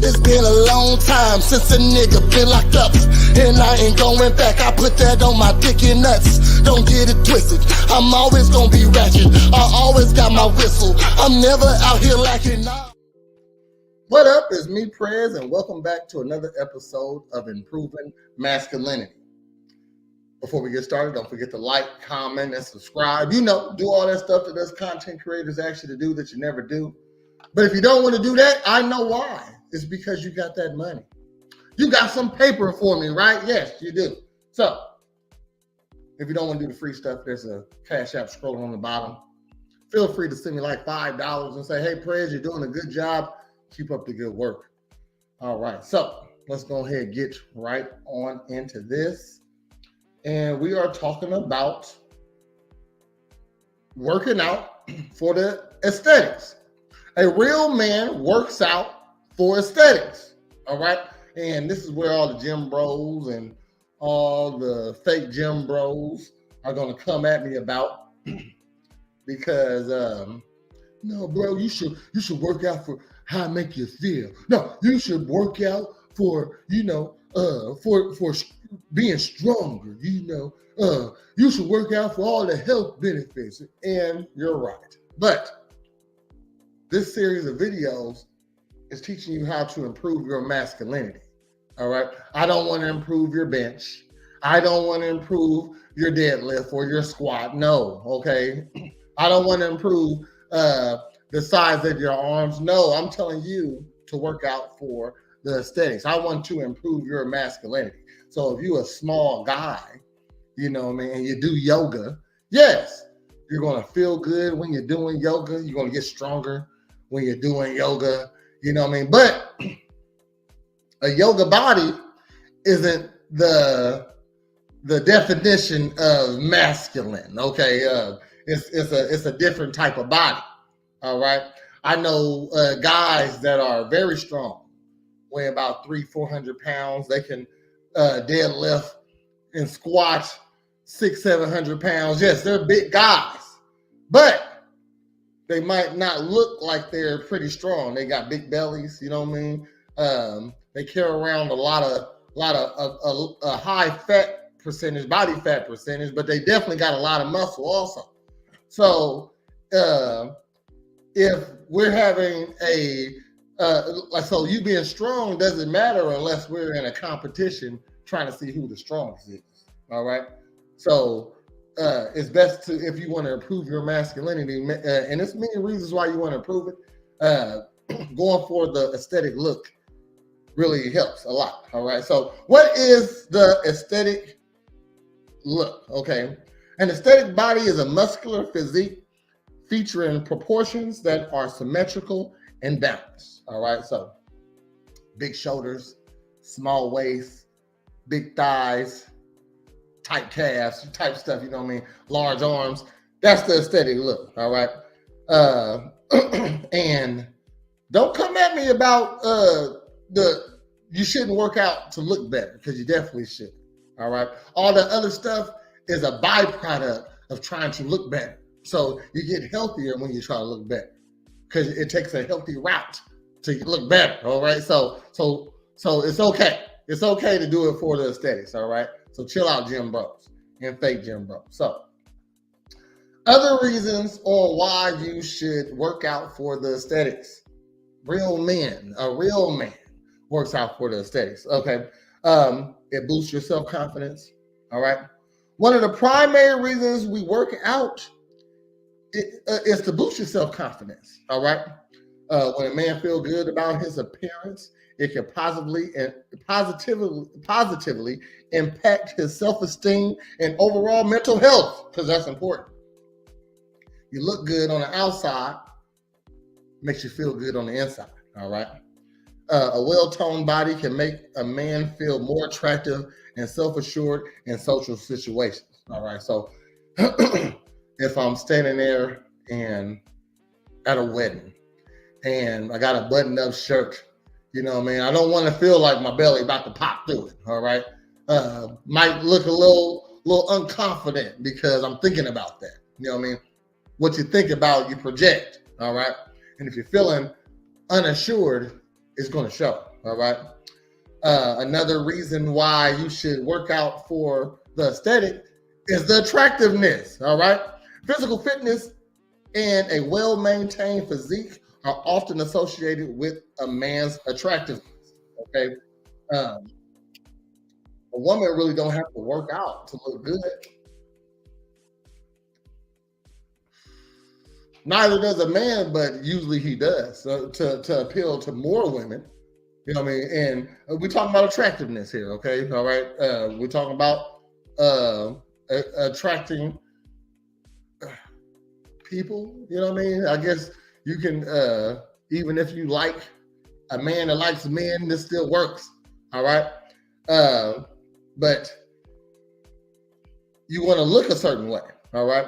It's been a long time since a nigga been locked up, and I ain't going back. I put that on my dick and nuts. Don't get it twisted. I'm always gonna be ratchet. I always got my whistle. I'm never out here lacking. What up? It's me, Prez, and welcome back to another episode of Improving Masculinity. Before we get started, don't forget to like, comment, and subscribe. You know, do all that stuff that us content creators ask you to do that you never do. But if you don't want to do that, I know why. It's because you got that money. You got some paper for me, right? Yes, you do. So, if you don't want to do the free stuff, there's a Cash App scrolling on the bottom. Feel free to send me like $5 and say, hey, Prez, you're doing a good job. Keep up the good work. All right, so let's go ahead and get right on into this. And we are talking about working out for the aesthetics. A real man works out for aesthetics, all right? And this is where all the gym bros and all the fake gym bros are going to come at me about because, no, bro, you should work out for how it make you feel. No, you should work out for, for being stronger, you should work out for all the health benefits. And you're right. But this series of videos is teaching you how to improve your masculinity. All right. I don't want to improve your bench. I don't want to improve your deadlift or your squat. No. Okay. I don't want to improve the size of your arms. No, I'm telling you to work out for the aesthetics. I want to improve your masculinity. So if you're a small guy, and you do yoga, yes, you're going to feel good when you're doing yoga. You're going to get stronger when you're doing yoga, But a yoga body isn't the definition of masculine, okay? It's a different type of body. All right. I know guys that are very strong, weigh about 300-400 pounds. They can deadlift and squat 600-700 pounds. Yes, they're big guys, but they might not look like they're pretty strong. They got big bellies. You know what I mean? They carry around a lot of high fat percentage, body fat percentage, but they definitely got a lot of muscle also. So, if we're having so you being strong doesn't matter unless we're in a competition trying to see who the strongest is. All right. So it's best to, if you want to improve your masculinity, and there's many reasons why you want to improve it, going for the aesthetic look really helps a lot. All right. So what is the aesthetic look? Okay. An aesthetic body is a muscular physique featuring proportions that are symmetrical and balanced. All right, so big shoulders, small waist, big thighs, tight calves, type stuff, large arms. That's the aesthetic look, all right? And don't come at me about you shouldn't work out to look better, because you definitely should, all right? All the other stuff is a byproduct of trying to look better. So you get healthier when you try to look better, because it takes a healthy route to look better. All right. So it's okay. It's okay to do it for the aesthetics. All right. So chill out, gym bros and fake gym bros. So other reasons on why you should work out for the aesthetics. A real man works out for the aesthetics. Okay. It boosts your self-confidence. All right. One of the primary reasons we work out is to boost your self-confidence, all right? When a man feels good about his appearance, it can positively impact his self-esteem and overall mental health, because that's important. You look good on the outside, makes you feel good on the inside, all right? A well-toned body can make a man feel more attractive and self-assured in social situations, all right? So if I'm standing there and at a wedding and I got a button-up shirt, I don't want to feel like my belly about to pop through it, all right? Might look a little unconfident because I'm thinking about that, What you think about, you project, all right? And if you're feeling unassured, it's going to show. All right. Another reason why you should work out for the aesthetic is the attractiveness. All right. Physical fitness and a well-maintained physique are often associated with a man's attractiveness. Okay. Um, a woman really don't have to work out to look good. Neither does a man, but usually he does. So to appeal to more women, you know what I mean? And we're talking about attractiveness here, okay? All right. We're talking about attracting people, you know what I mean? I guess you can, even if you like a man that likes men, this still works, all right? But you want to look a certain way, all right?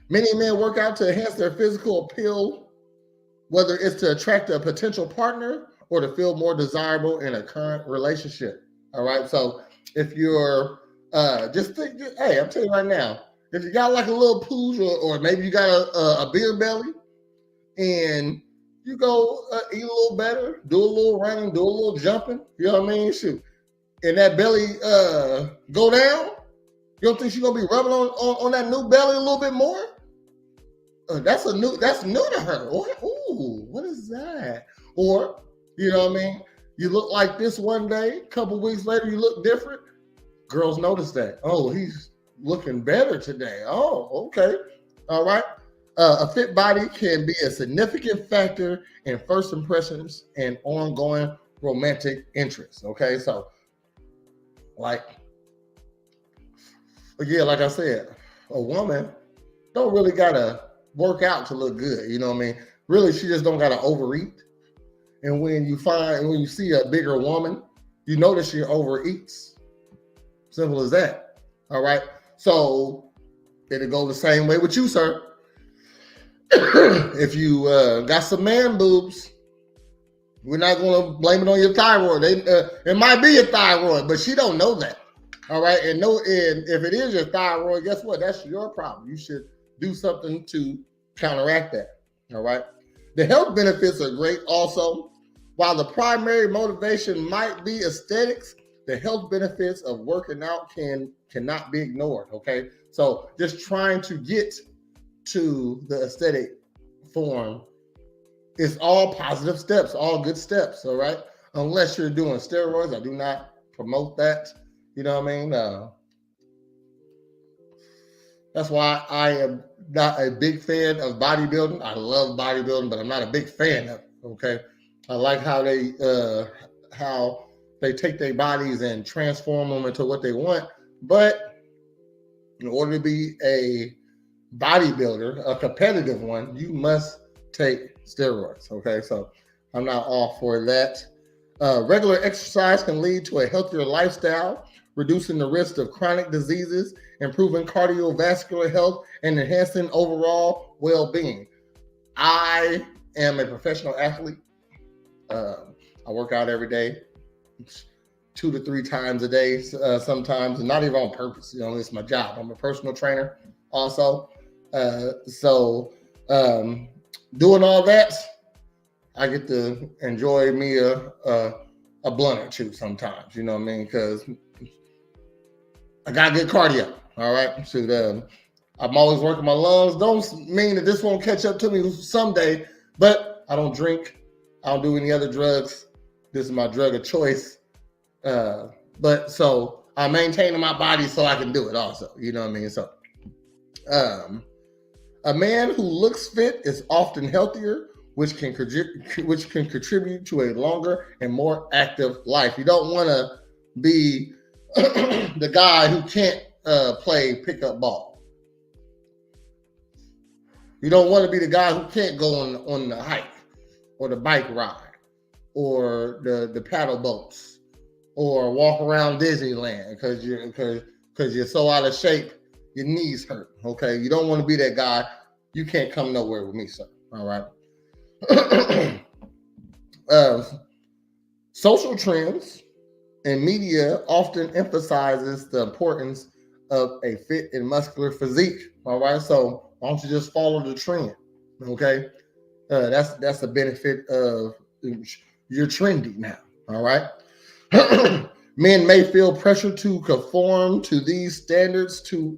Many men work out to enhance their physical appeal, whether it's to attract a potential partner or to feel more desirable in a current relationship. All right. So if you're just think, hey, I'm telling you right now, if you got like a little pooch or maybe you got a beer belly and you go eat a little better, do a little running, do a little jumping, you know what I mean? Shoot. And that belly go down, you don't think she's gonna be rubbing on that new belly a little bit more? That's new to her. Ooh, what is that? Or, you know what I mean? You look like this one day, a couple weeks later, you look different. Girls notice that. Oh, he's looking better today. Oh, okay. All right. A fit body can be a significant factor in first impressions and ongoing romantic interest. Okay. So, like I said, a woman don't really gotta work out to look good. You know what I mean? Really, she just don't gotta overeat. And when you see a bigger woman, you notice she overeats. Simple as that. All right. So it'll go the same way with you, sir. If you got some man boobs, we're not going to blame it on your thyroid. It might be your thyroid, but she don't know that. All right. And if it is your thyroid, guess what? That's your problem. You should do something to counteract that. All right. The health benefits are great also. While the primary motivation might be aesthetics, the health benefits of working out cannot be ignored. Okay. So just trying to get to the aesthetic form is all positive steps, all good steps. All right. Unless you're doing steroids, I do not promote that. You know what I mean? That's why I am not a big fan of bodybuilding. I love bodybuilding, but I'm not a big fan of it. Okay. I like how they take their bodies and transform them into what they want. But in order to be a bodybuilder, a competitive one, you must take steroids. Okay, so I'm not all for that. Regular exercise can lead to a healthier lifestyle, reducing the risk of chronic diseases, improving cardiovascular health, and enhancing overall well-being. I am a professional athlete. I work out every day, 2 to 3 times a day, sometimes, and not even on purpose. You know, it's my job. I'm a personal trainer also. Doing all that, I get to enjoy me a blunt or two sometimes. You know what I mean? Because I got good cardio. All right. So I'm always working my lungs. Don't mean that this won't catch up to me someday, but I don't drink. I don't do any other drugs. This is my drug of choice. But so I'm maintaining my body so I can do it also. You know what I mean? So a man who looks fit is often healthier, which can contribute to a longer and more active life. You don't want to be the guy who can't play pickup ball. You don't want to be the guy who can't go on the hike or the bike ride or the paddle boats or walk around Disneyland because you're so out of shape, your knees hurt. Okay, you don't want to be that guy. You can't come nowhere with me, sir. All right. Social trends and media often emphasizes the importance of a fit and muscular physique. All right, so why don't you just follow the trend? Okay. That's a benefit of you're trendy now. All right. Men may feel pressure to conform to these standards to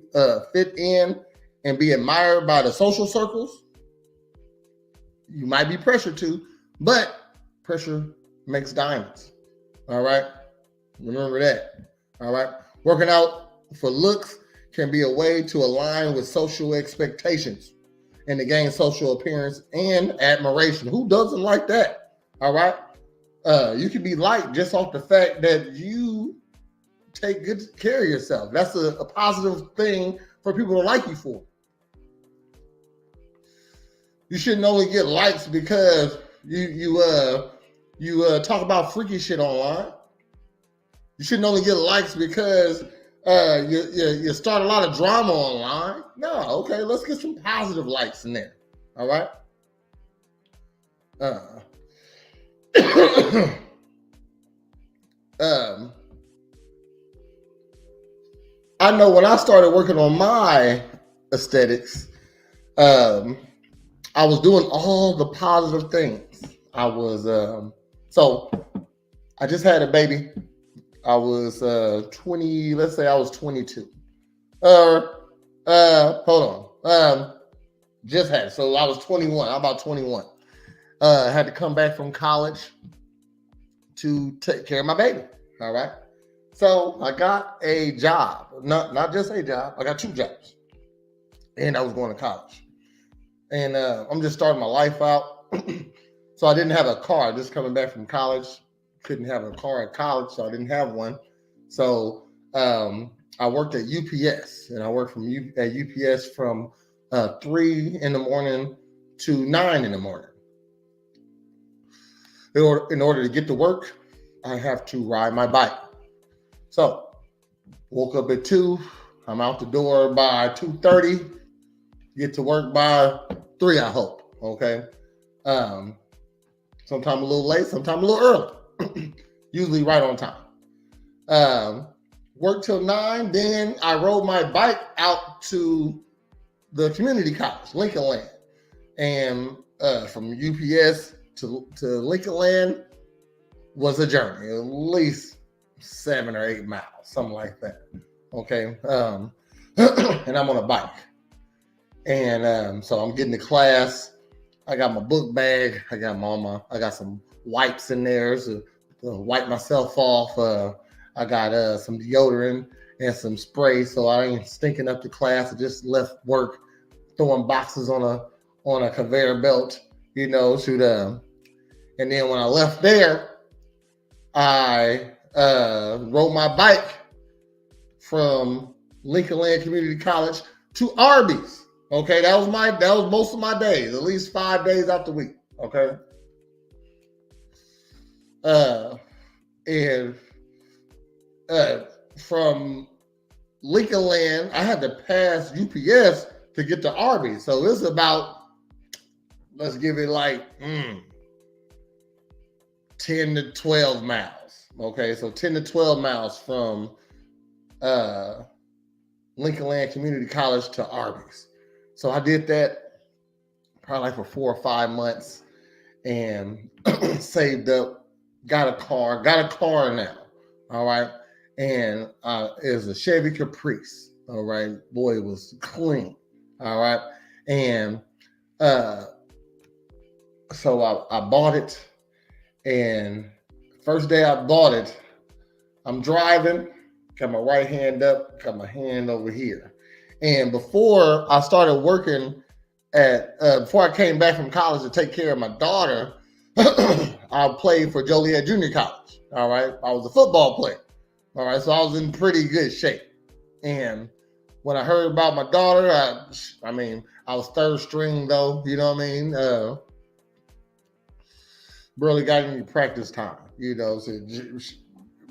fit in and be admired by the social circles. You might be pressured to, but pressure makes diamonds. All right. Remember that. All right. Working out for looks can be a way to align with social expectations and to gain social appearance and admiration. Who doesn't like that? All right. You can be liked just off the fact that you take good care of yourself. That's a positive thing for people to like you for. You shouldn't only get likes because you talk about freaky shit online. You shouldn't only get likes because you start a lot of drama online. No, okay, let's get some positive likes in there. All right. I know when I started working on my aesthetics, I was doing all the positive things. I was so I just had a baby. I was 20. Let's say I was 22. Hold on. Just had it. So I was 21. I'm about 21. Had to come back from college to take care of my baby. All right. So I got a job. Not just a job. I got 2 jobs. And I was going to college. And I'm just starting my life out. So I didn't have a car. Just coming back from college. Couldn't have a car at college, so I didn't have one. So I worked at UPS. And I worked at UPS from 3 in the morning to 9 in the morning. In order to get to work, I have to ride my bike. So, woke up at 2. I'm out the door by 2:30. Get to work by 3, I hope. Okay. Sometime a little late, sometime a little early. Usually right on time. Work till 9. Then I rode my bike out to the community college, Lincoln Land. And from UPS to Lincoln Land was a journey, at least 7 or 8 miles, something like that. Okay. And I'm on a bike. And so I'm getting to class. I got my book bag. I got some wipes in there to wipe myself off. I got some deodorant and some spray so I ain't stinking up to class. I just left work throwing boxes on a conveyor belt, and then when I left there, I rode my bike from Lincoln Land Community College to Arby's. Okay, that was most of my days, at least 5 days out the week. Okay. And from Lincoln Land, I had to pass UPS to get to Arby's. So it's about, let's give it like 10 to 12 miles. Okay, so 10 to 12 miles from Lincoln Land Community College to Arby's. So I did that probably for 4 or 5 months and saved up, got a car now. All right. And it was a Chevy Caprice. All right. Boy, it was clean. All right. And so I bought it. And first day I bought it, I'm driving, got my right hand up, got my hand over here. And before I started working before I came back from college to take care of my daughter, I played for Joliet Junior College. All right. I was a football player. All right. So I was in pretty good shape. And when I heard about my daughter, I was third string though. You know what I mean? Barely got any practice time, so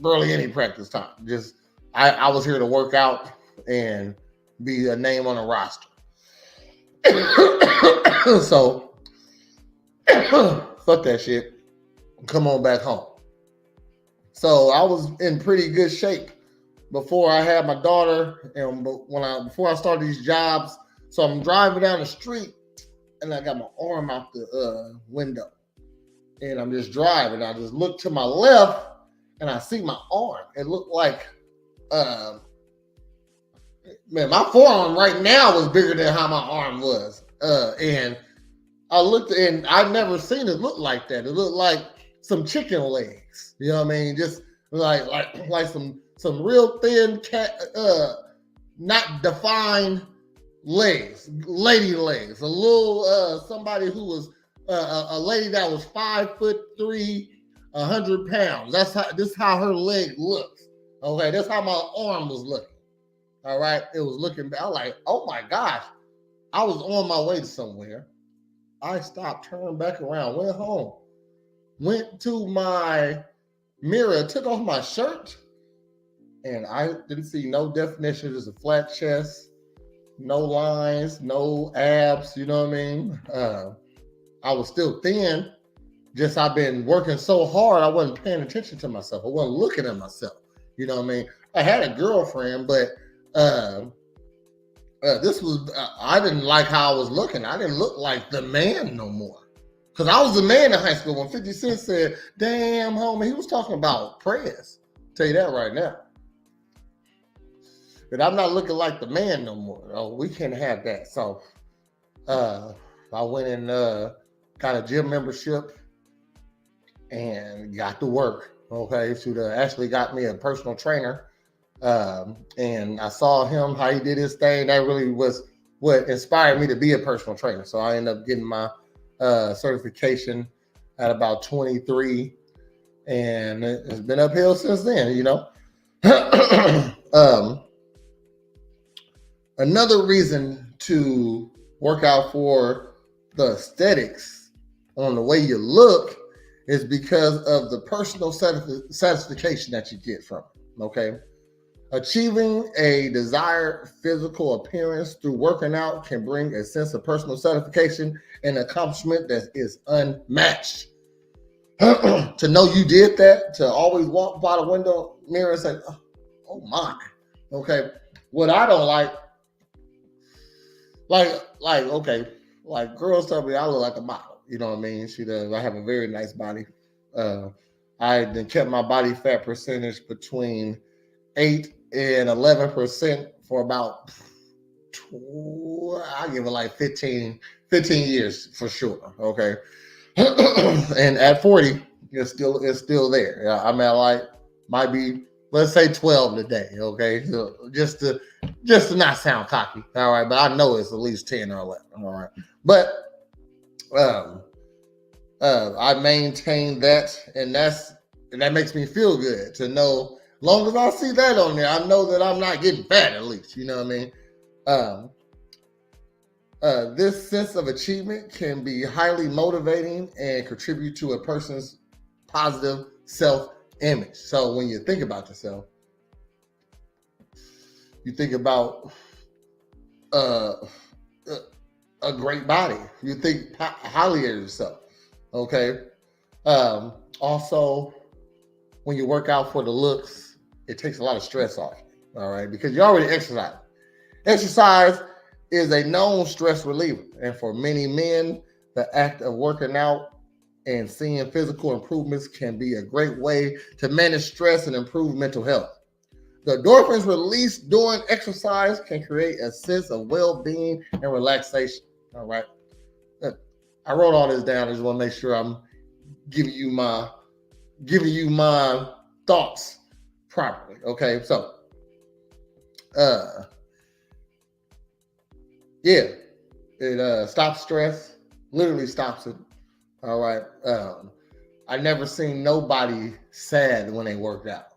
barely any practice time. Just, I was here to work out and be a name on a roster. So, fuck that shit. Come on back home. So I was in pretty good shape before I had my daughter, and before I started these jobs. So I'm driving down the street, and I got my arm out the window, and I'm just driving. I just look to my left, and I see my arm. It looked like, man, my forearm right now was bigger than how my arm was. And I looked, and I've never seen it look like that. It looked like some chicken legs. You know what I mean? Just like some real thin not defined legs, lady legs. A little somebody who was a lady that was 5'3", 100 pounds. This is how her leg looks. Okay, that's how my arm was looking. All right, it was looking. I was like, oh my gosh, I was on my way to somewhere. I stopped, turned back around, went home, went to my mirror, took off my shirt, and I didn't see no definition. Just a flat chest, no lines, no abs. You know what I mean? I was still thin. Just I've been working so hard, I wasn't paying attention to myself. I wasn't looking at myself. You know what I mean? I had a girlfriend, but this was, I didn't like how I was looking. I didn't look like the man no more. Because I was the man in high school when 50 Cent said, damn, homie, he was talking about prayers. Tell you that right now. But I'm not looking like the man no more. Oh, we can't have that. So I went and got a gym membership and got to work. Okay, so actually got me a personal trainer. And I saw him, how he did his thing. That really was what inspired me to be a personal trainer. So I ended up getting my certification at about 23, and it's been uphill since then, you know. Another reason to work out for the aesthetics on the way you look is because of the personal satisfaction that you get from it, okay? Achieving a desired physical appearance through working out can bring a sense of personal satisfaction and accomplishment that is unmatched. To know you did that, to always walk by the window mirror and say, oh my, okay. What I don't okay, like girls tell me I look like a model. You know what I mean? She does. I have a very nice body. I then kept my body fat percentage between 8 and 11% for about, I give it like 15 years for sure. Okay. And at 40, it's still there. I mean, I might be, let's say 12 today. Okay. So just to not sound cocky. All right. But I know it's at least 10 or 11. All right. But, I maintain that, and that makes me feel good to know. Long as I see that on there, I know that I'm not getting fat, at least. You know what I mean? This sense of achievement can be highly motivating and contribute to a person's positive self-image. So when you think about yourself, you think about a great body. You think highly of yourself. Okay. Also, when you work out for the looks, it takes a lot of stress off you, all right? Because you're already exercising. Exercise is a known stress reliever. And for many men, the act of working out and seeing physical improvements can be a great way to manage stress and improve mental health. The endorphins released during exercise can create a sense of well-being and relaxation, all right? I wrote all this down. I just want to make sure I'm giving you my thoughts properly. Okay, so it stops stress, literally stops it. All right. I never seen nobody sad when they worked out.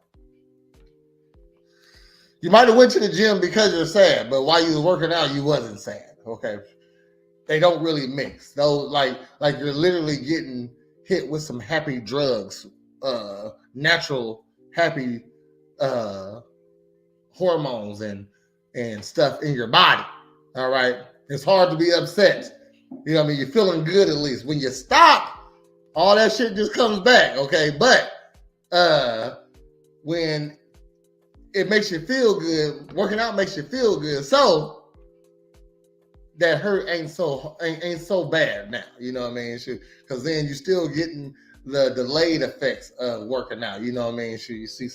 You might have went to the gym because you're sad, but while you were working out, you wasn't sad. Okay. They don't really mix. Though, like you're literally getting hit with some happy drugs, natural happy hormones and stuff in your body. All right. It's hard to be upset. You know what I mean? You're feeling good at least. When you stop, all that shit just comes back. Okay. But when it makes you feel good, working out makes you feel good. So that hurt ain't so bad now. You know what I mean? Because then you're still getting the delayed effects of working out. You know what I mean? Shoot, you see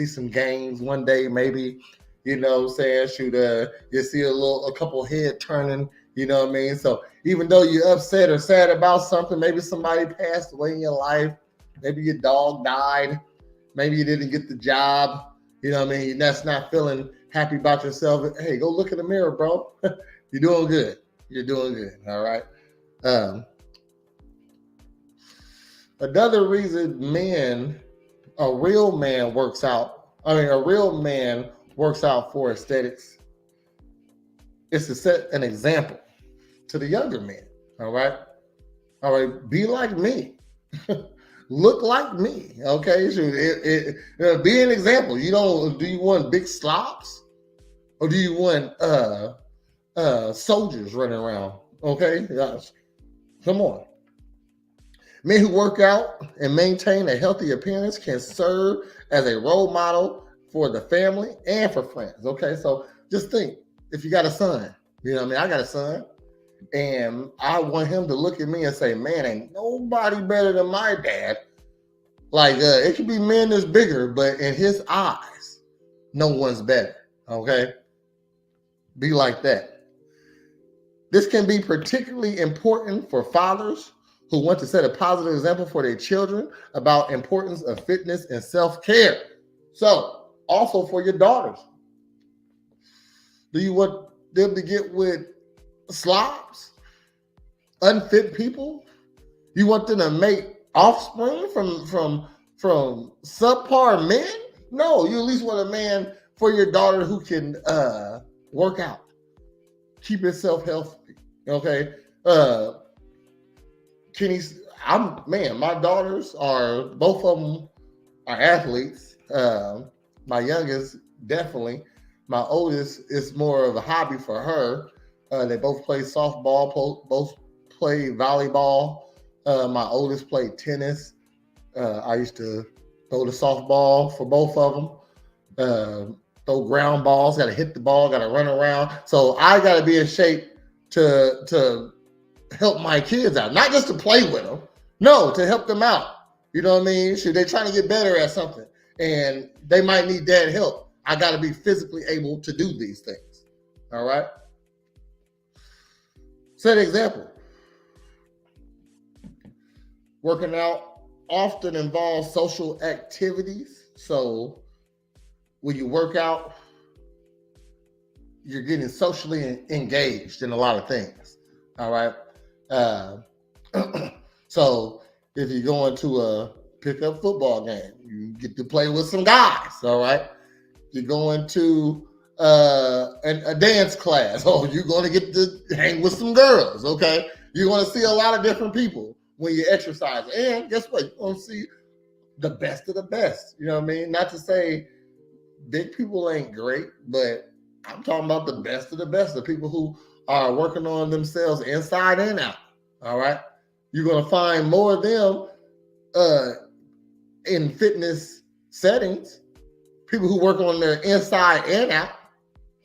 some gains one day, maybe. You know what I'm saying? Shoot, you see a couple head turning. You know what I mean? So even though you're upset or sad about something, maybe somebody passed away in your life, maybe your dog died, maybe you didn't get the job. You know what I mean? That's not feeling happy about yourself. Hey, go look in the mirror, bro. You're doing good. You're doing good. All right. Another reason a real man works out for aesthetics is to set an example to the younger men. All right. All right. Be like me. Look like me. Okay. So be an example. Do you want big slobs or do you want soldiers running around? Okay. Yes. Come on. Men who work out and maintain a healthy appearance can serve as a role model for the family and for friends. Okay, so just think, if you got a son, you know what I mean? I got a son, and I want him to look at me and say, man, ain't nobody better than my dad. Like, it could be men that's bigger, but in his eyes, no one's better. Okay? Be like that. This can be particularly important for fathers who want to set a positive example for their children about importance of fitness and self-care. So, also for your daughters. Do you want them to get with slobs? Unfit people? You want them to make offspring from subpar men? No, you at least want a man for your daughter who can work out, keep himself healthy. Okay? My daughters are, both of them are athletes. My youngest, definitely. My oldest is more of a hobby for her. They both play softball, both play volleyball. My oldest played tennis. I used to throw the softball for both of them. Throw ground balls, got to hit the ball, got to run around. So I got to be in shape to help my kids out, not just to play with them. No, to help them out. You know what I mean? They're trying to get better at something, and they might need dad help. I got to be physically able to do these things. All right? Set an example. Working out often involves social activities. So when you work out, you're getting socially engaged in a lot of things. All right? So if you're going to a pickup football game, you get to play with some guys. All right? You're going to a dance class. Oh, you're going to get to hang with some girls. Okay? You're going to see a lot of different people when you exercise. And guess what? You're going to see the best of the best. You know what I mean? Not to say big people ain't great, but I'm talking about the best of the best, the people who are working on themselves inside and out. All right? You're going to find more of them in fitness settings, people who work on their inside and out,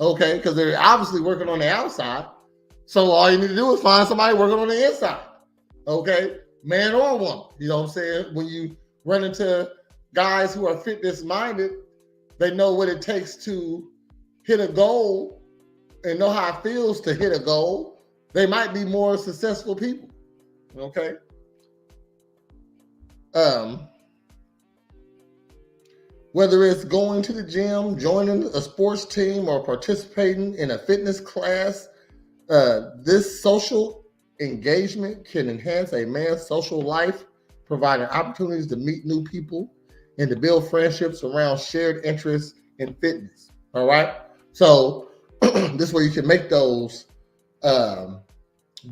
okay? Because they're obviously working on the outside. So all you need to do is find somebody working on the inside, okay? Man or woman, you know what I'm saying? When you run into guys who are fitness minded, they know what it takes to hit a goal and know how it feels to hit a goal. They might be more successful people, okay? Whether it's going to the gym, joining a sports team, or participating in a fitness class, this social engagement can enhance a man's social life, providing opportunities to meet new people and to build friendships around shared interests in fitness. All right? So this way you can make those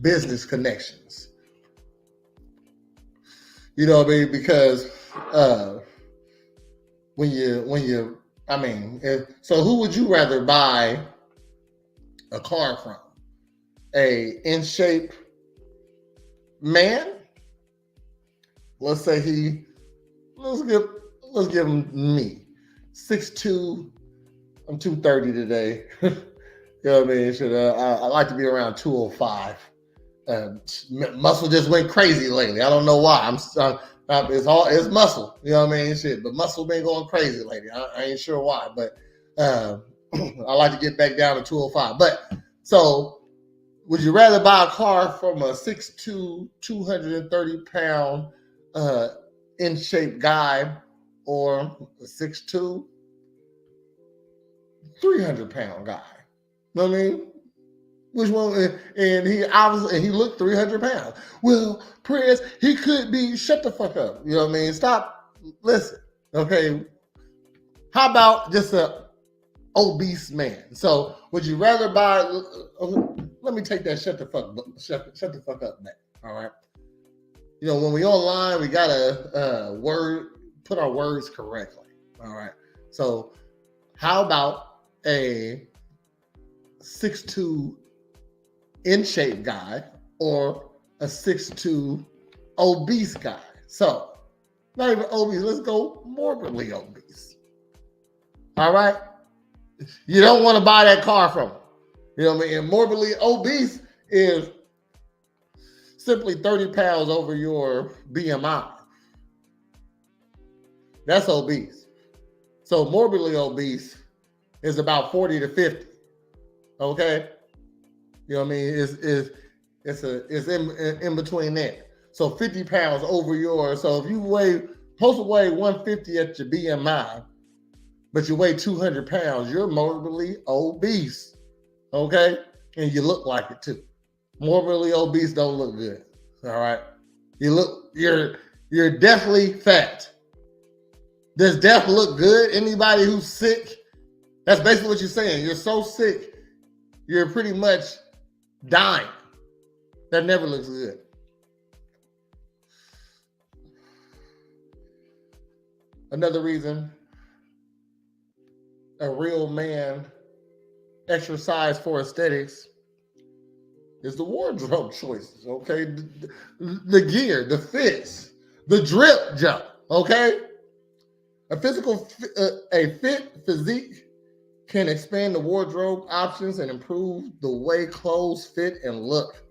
business connections. You know what I mean? Because so who would you rather buy a car from? A in shape man? Let's say let's give him me. 6'2", I'm 230 today. You know what I mean? I like to be around 205. Muscle just went crazy lately. I don't know why. It's muscle. You know what I mean? Shit, but muscle been going crazy lately. I ain't sure why, but I like to get back down to 205. But so, would you rather buy a car from a 6'2", 230-pound, in shape guy, or a 6'2", 300-pound guy? You know what I mean? Which one? And he looked 300 pounds. Well, Prince, he could be. Shut the fuck up. You know what I mean? Stop. Listen. Okay. How about just a obese man? So, would you rather buy? Let me take that. Shut the fuck up back. All right. You know, when we online, we gotta put our words correctly. All right. So, how about a 6'2" in shape guy or a 6'2" obese guy? So, not even obese, let's go morbidly obese. All right? You don't want to buy that car from him. You know what I mean? And morbidly obese is simply 30 pounds over your BMI. That's obese. So, morbidly obese is about 40 to 50. Okay? You know what I mean? It's in between that. So 50 pounds over yours. So if you supposed to weigh 150 at your BMI, but you weigh 200 pounds, you're morbidly obese. Okay? And you look like it too. Morbidly obese don't look good. All right? You're definitely fat. Does death look good? Anybody who's sick? That's basically what you're saying. You're so sick, you're pretty much dying. That never looks good. Another reason a real man exercise for aesthetics is the wardrobe choices, okay? The gear, the fits, the drip jump, okay? A fit physique can expand the wardrobe options and improve the way clothes fit and look.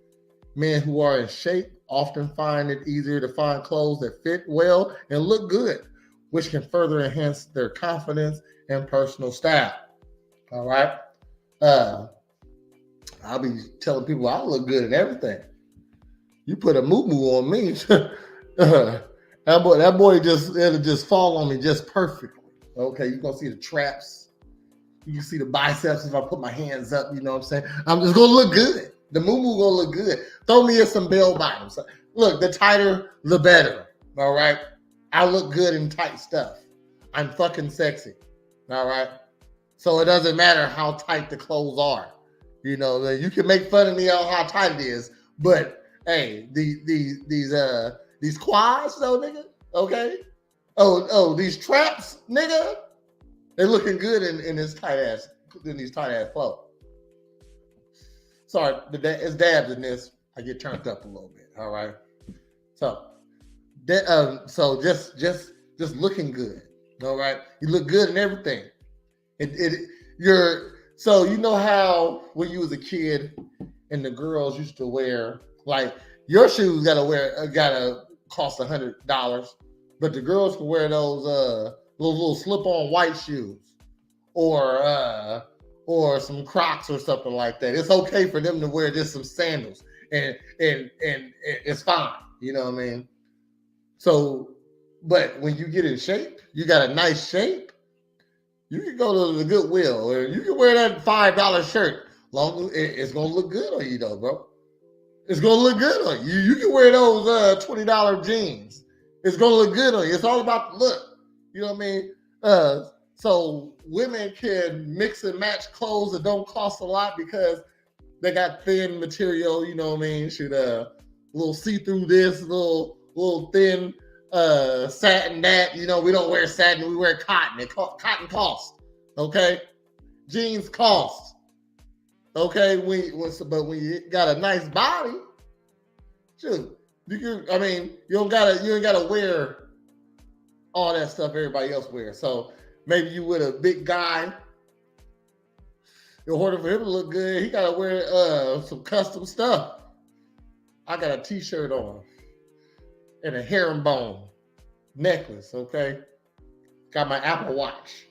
Men who are in shape often find it easier to find clothes that fit well and look good, which can further enhance their confidence and personal style. All right? I'll be telling people I look good in everything. You put a moo-moo on me, that boy it'll just fall on me just perfectly. Okay, you're gonna see the traps. You can see the biceps if I put my hands up, you know what I'm saying? I'm just gonna look good. The moo-moo gonna look good. Throw me in some bell bottoms. Look, the tighter, the better. All right? I look good in tight stuff. I'm fucking sexy. All right? So it doesn't matter how tight the clothes are. You know, you can make fun of me on how tight it is, but hey, these quads though, nigga, okay? Oh, these traps, nigga, they're looking good in these tight ass clothes. Sorry, it's dabs in this. I get turned up a little bit. All right. So just looking good. All right. You look good in everything. So you know how when you was a kid and the girls used to wear, like, your shoes gotta cost $100, but the girls can wear those little slip-on white shoes or some Crocs or something like that. It's okay for them to wear just some sandals and it's fine. You know what I mean? So, but when you get in shape, you got a nice shape, you can go to the Goodwill or you can wear that $5 shirt. It's gonna look good on you though, bro. It's gonna look good on you. You can wear those $20 jeans. It's gonna look good on you. It's all about the look. You know what I mean? So women can mix and match clothes that don't cost a lot because they got thin material. You know what I mean? Little see-through this, little thin satin that. You know, we don't wear satin, we wear cotton. Cotton costs. Okay, jeans cost. Okay, but when you got a nice body, shoot, you ain't gotta wear all that stuff everybody else wears. So maybe you with a big guy in order for him to look good, he gotta wear some custom stuff. I got a t-shirt on and a herringbone necklace, okay? Got my Apple Watch.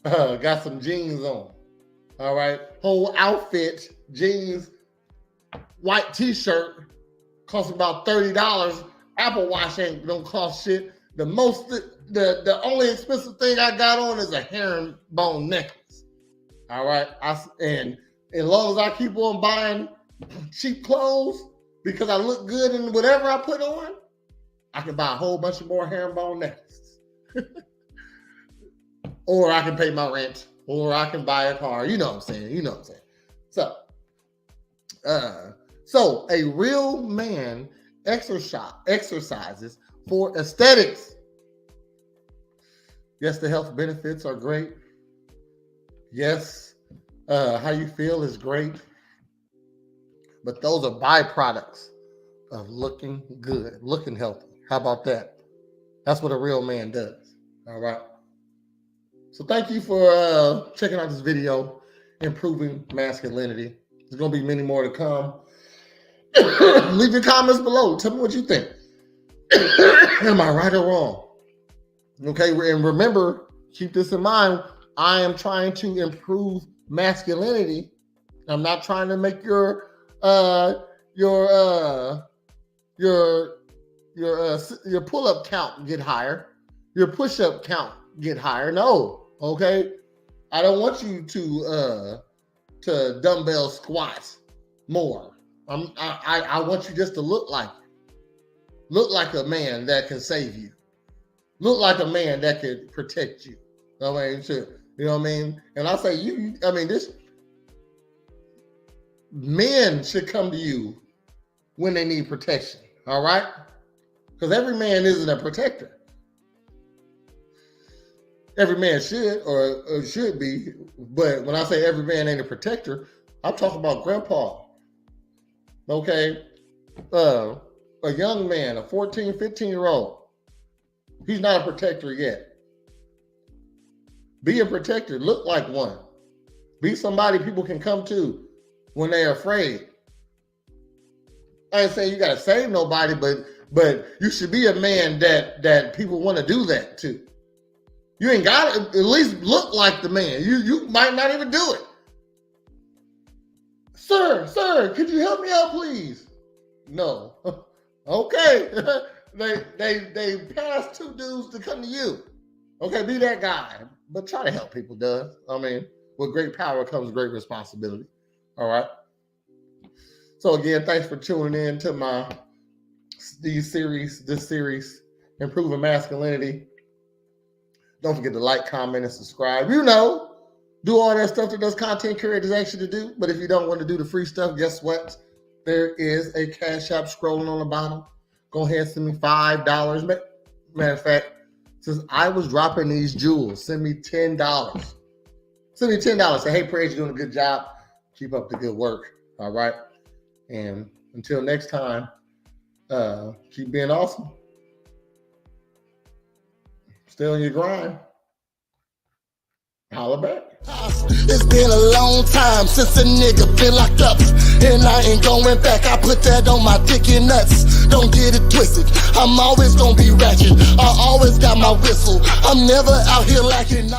Got some jeans on. All right. Whole outfit, jeans, white t-shirt, costs about $30. Apple Watch don't cost shit. The only expensive thing I got on is a herringbone necklace. All right. And as long as I keep on buying cheap clothes because I look good in whatever I put on, I can buy a whole bunch of more herringbone necklaces. Or I can pay my rent, or I can buy a car. You know what I'm saying? So a real man exercises for aesthetics. Yes, the health benefits are great. Yes, how you feel is great. But those are byproducts of looking good, looking healthy. How about that? That's what a real man does. All right. So thank you for checking out this video, Improving Masculinity. There's going to be many more to come. Leave your comments below. Tell me what you think. Am I right or wrong? Okay, and remember, keep this in mind. I am trying to improve masculinity. I'm not trying to make your pull-up count get higher, your push-up count get higher. No. Okay, I don't want you to dumbbell squat more. I want you just to look like a man that can save you, look like a man that can protect you. I mean, you know what I mean? And I say this men should come to you when they need protection. All right, because every man isn't a protector. Every man should or should be, but when I say every man ain't a protector, I'm talking about grandpa. Okay, a young man, a 14, 15-year-old, he's not a protector yet. Be a protector. Look like one. Be somebody people can come to when they're afraid. I ain't saying you got to save nobody, but you should be a man that people want to do that to. You ain't got to at least look like the man. You might not even do it. Sir, could you help me out, please? No. Okay. They passed two dudes to come to you. Okay, be that guy. But try to help people, does. I mean, with great power comes great responsibility. All right. So again, thanks for tuning in to this series, Improving Masculinity. Don't forget to like, comment, and subscribe. Do all that stuff that those content creators ask you to do. But if you don't want to do the free stuff, guess what? There is a Cash App scrolling on the bottom. Go ahead and send me $5. Matter of fact, since I was dropping these jewels, send me $10. Send me $10. Say, hey, Praise, you're doing a good job. Keep up the good work. All right. And until next time, keep being awesome. Stay on your grind. Holla back. It's been a long time since a nigga been locked up, and I ain't going back. I put that on my dick and nuts. Don't get it twisted. I'm always gonna be ratchet. I always got my whistle. I'm never out here lacking.